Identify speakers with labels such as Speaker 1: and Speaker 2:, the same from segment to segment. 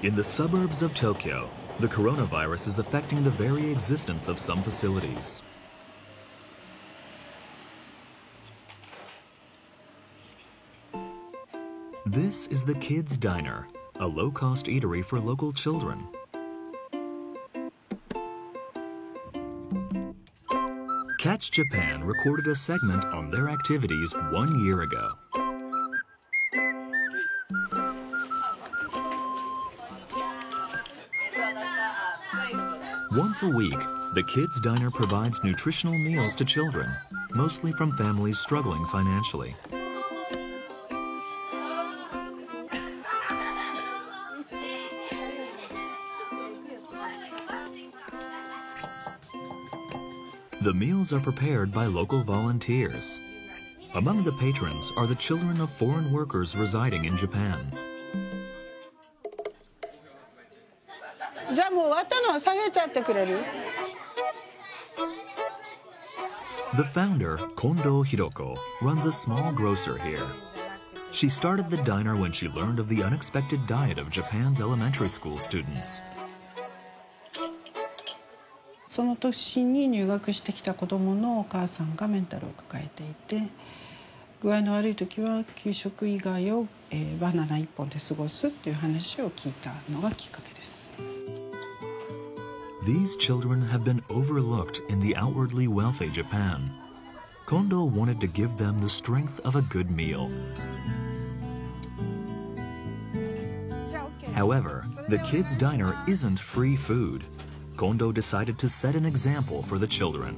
Speaker 1: In the suburbs of Tokyo, the coronavirus is affecting the very existence of some facilities. This is the Kids Diner, a low-cost eatery for local children. Catch Japan recorded a segment on their activities 1 year ago. Once a week, the Kids Diner provides nutritional meals to children, mostly from families struggling financially. The meals are prepared by local volunteers. Among the patrons are the children of foreign workers residing in Japan. The founder, Kondo Hiroko, runs a small grocer here. She started the diner when she learned of the unexpected diet of Japan's elementary school students.
Speaker 2: その年に入学してきた子どものお母さんがメンタルを抱えていて、具合の悪い時は給食以外をバナナ1本で過ごすっていう話を聞いたのがきっかけです。
Speaker 1: These children have been overlooked in the outwardly wealthy Japan. Kondo wanted to give them the strength of a good meal. However, the kids' diner isn't free food. Kondo decided to set an example for the children.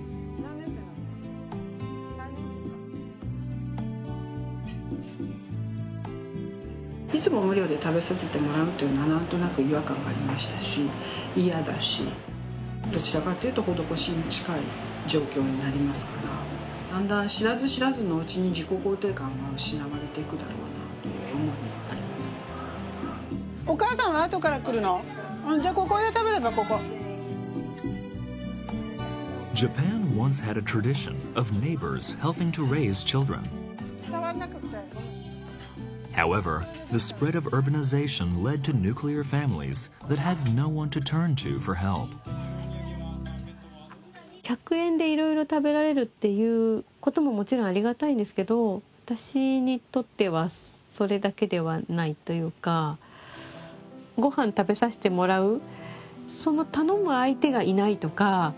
Speaker 2: いつも無料で食べさせてもらうというのはなんとなく違和感がありましたし、嫌だし、どちらかというと施しに近い状況になりますから、だんだん知らず知らずのうちに自己肯定感が失われていくだろうなという思いがあります。お母さんは後から来るの？じゃあここで食べればここ。
Speaker 1: Japan once had a tradition of neighbors helping to raise children. However, the spread of urbanization led to nuclear families that had no one to turn to for help.
Speaker 3: 100円でいろいろ食べられるっていうことももちろんありがたいんですけど、私にとってはそれだけではないというか、ご飯食べさせてもらう、その頼む相手がいないとか、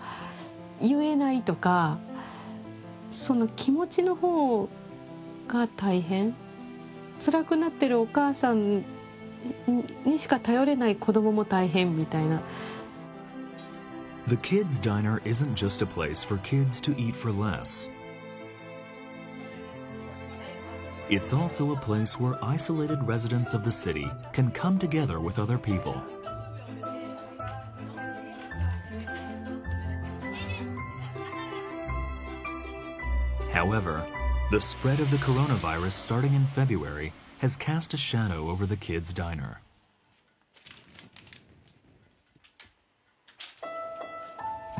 Speaker 3: 言えないとか、その気持ちの方が大変。辛くなってるお母さんにしか頼れない子供も大変みたいな。
Speaker 1: The Kids Diner isn't just a place for kids to eat for less. It's also a place where isolated residents of the city can come together with other people. However, the spread of the coronavirus starting in February has cast a shadow over the Kids Diner.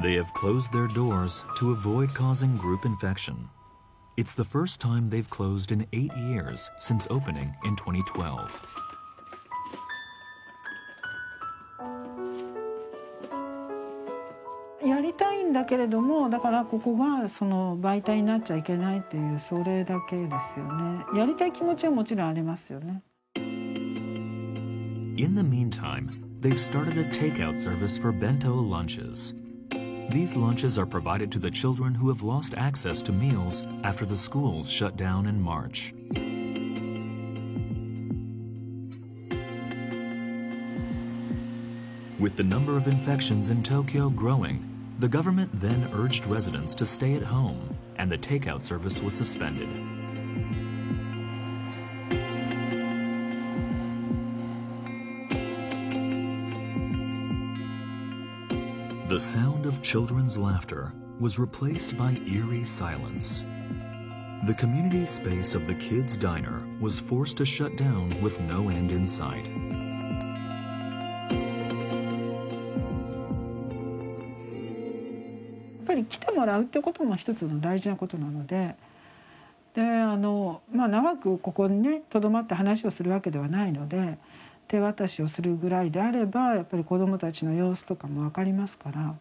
Speaker 1: They have closed their doors to avoid causing group infection. It's the first time they've closed in 8 years since opening in 2012.
Speaker 2: やりたいんだけれども、だからここがその媒体になっちゃいけないっていうそれだけですよね。やりたい気持ちはもちろんありますよね。
Speaker 1: In the meantime, they've started a takeout service for bento lunches. These lunches are provided to the children who have lost access to meals after the schools shut down in March. With the number of infections in Tokyo growing, the government then urged residents to stay at home, and the takeout service was suspended. The sound of children's laughter was replaced by eerie silence. The community space of the Kids Diner was forced to shut down with no end in sight.
Speaker 2: やっぱり来てもらうってことも一つの大事なことなので、長くここにねとどまって話をするわけではないので、手渡しをするぐらいであればやっぱり子どもたちの様子とかも分かりますから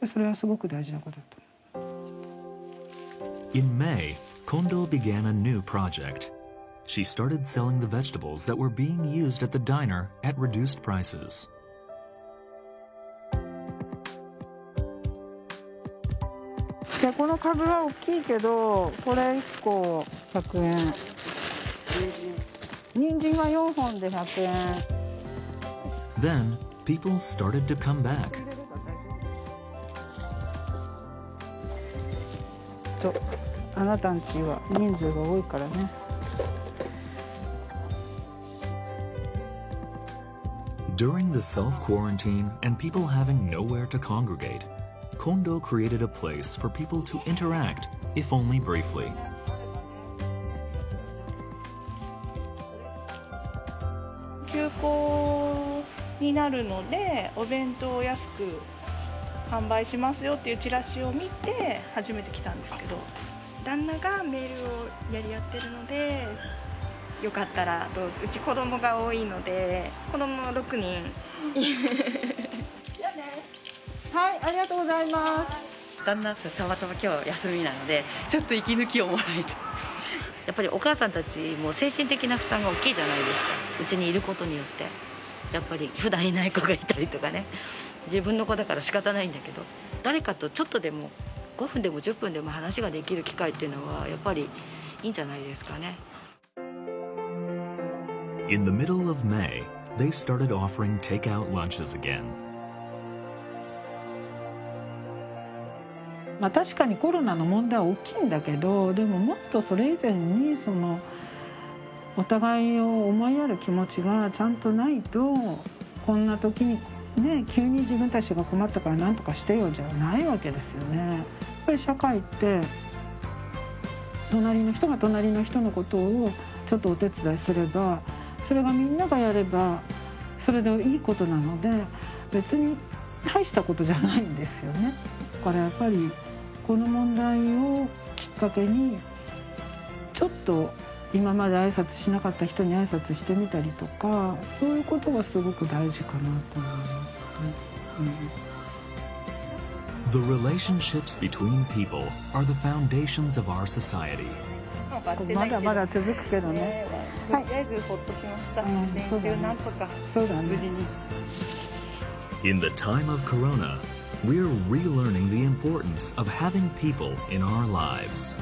Speaker 2: それはすごく大事なことだと思う。
Speaker 1: In May, Kondo began a new project. She started selling the vegetables that were being used at the diner at reduced prices.
Speaker 2: でこの株は大きいけどこれ1個100円、人参は4本で100円。
Speaker 1: Then, people started to come back.
Speaker 2: とあなたんちは人数が多いからね。
Speaker 1: During the self-quarantine and people having nowhere to congregate, Kondo created a place for people to interact, if only briefly.
Speaker 4: 休校になるのでお弁当を安く販売しますよっていうチラシを見て初めて来たんですけど、
Speaker 5: 旦那がメールをやり合ってるのでよかったらどうぞ。うち子供が多いので子供6人
Speaker 2: はい、ありがとうございます。
Speaker 6: 旦那たまたま今日休みなのでちょっと息抜きをもらいたい。やっぱりお母さんたちも精神的な負担が大きいじゃないですか。うちにいることによってやっぱり普段いない子がいたりとかね、自分の子だから仕方ないんだけど、誰かとちょっとでも5分でも10分でも話ができる機会っていうのはやっぱりいいんじゃないですかね。
Speaker 1: In the middle of May, they started offering takeout lunches again.
Speaker 2: まあ確かにコロナの問題は大きいんだけど、でももっとそれ以前にお互いを思いやる気持ちがちゃんとないと、こんな時にね急に自分たちが困ったから何とかしてよじゃないわけですよね。やっぱり社会って隣の人が隣の人のことをちょっとお手伝いすれば、それがみんながやればそれでいいことなので、別に大したことじゃないんですよね。だからやっぱりこの問題をきっかけにちょっと今まで挨拶しなかった人に挨拶してみたりとか、そういうことがすごく大事かなと思います。
Speaker 1: The relationships between people are the foundations of our society.
Speaker 2: まだまだ続くけどね。
Speaker 4: とりあえずほっとしました。連休なんとか無事に。
Speaker 1: In the time of Corona, we're relearning the importance of having people in our lives.